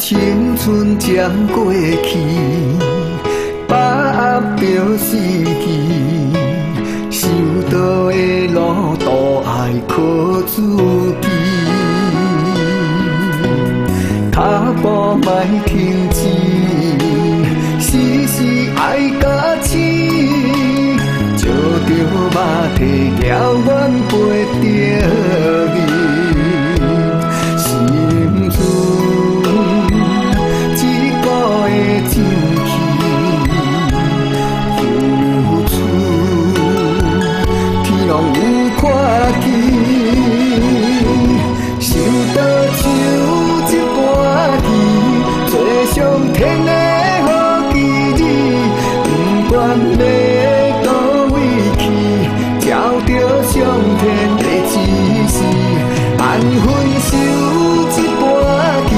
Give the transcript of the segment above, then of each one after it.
青春将过去，把握着四季，受到的路途爱靠自己，脚步莫停止，时时爱甲醒，借着肉体遥远陪着你。 天的好记忆，不管要倒位去，照着上天的指示，安分守一盘棋，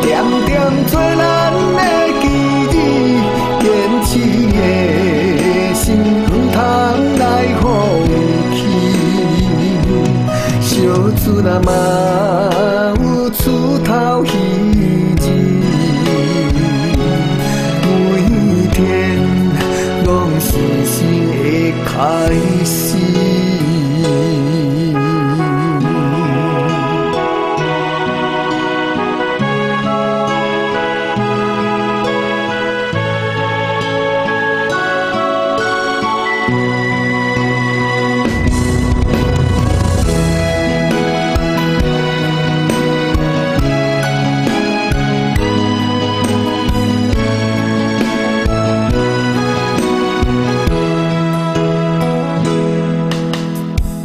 点点做咱的记忆，坚持的心不通来放弃，小厝若嘛有厝头鱼。 是新的开始。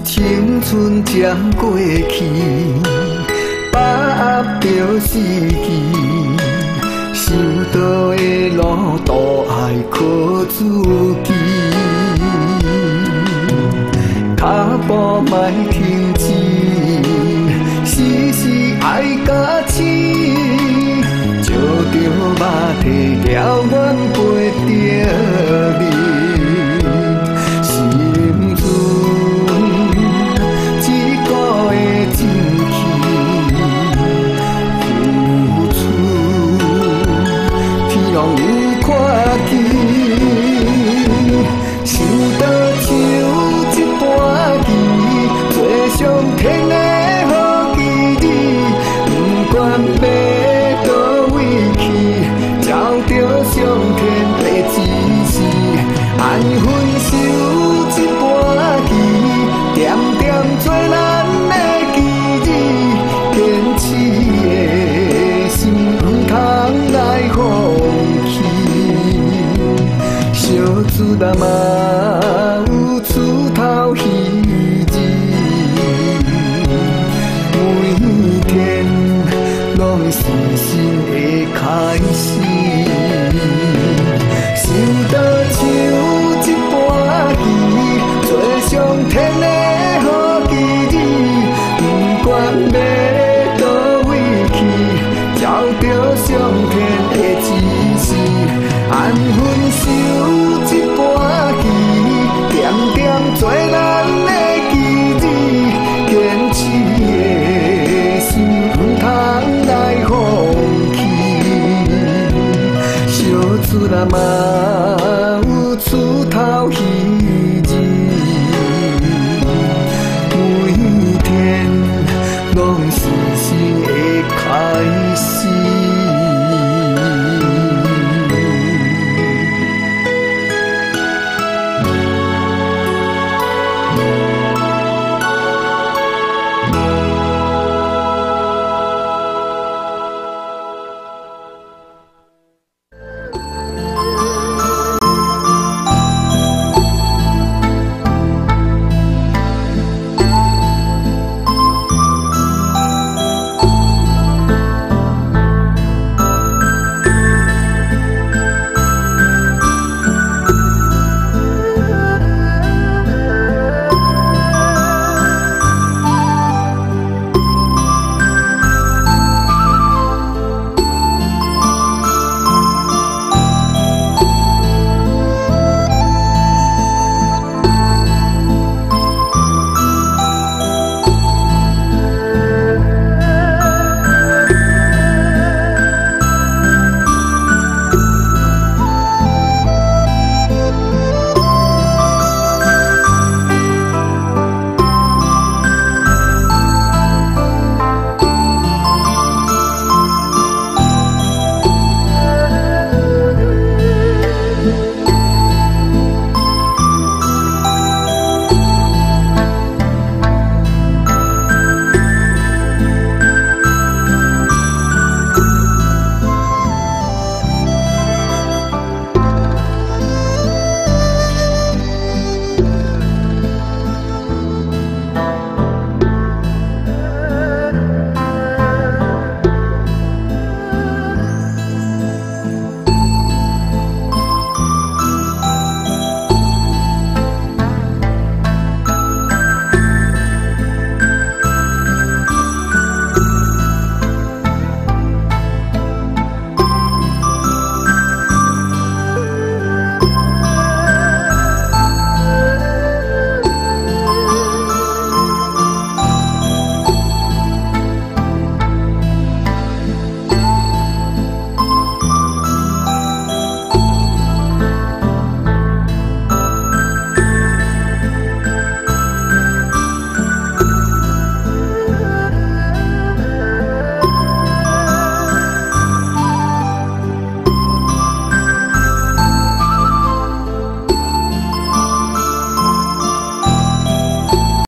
青春将过去，把握着四季，受到的路途爱靠自己，脚步莫停止，时时爱甲醒，借着肉体遥远陪着你。 天的好记忆，不管要倒位去，照着上天的指示，安分守一盘棋，点点做咱的记忆，坚持的心不通来放弃，小厝若嘛有厝头鱼。 是新的开始，想到像一盘棋，做上天的好记忆，不管要倒位去，照着上天的指示，安分守一盘棋，点点做咱的记忆，坚持的心不通来放弃，小厝若嘛有厝头鱼。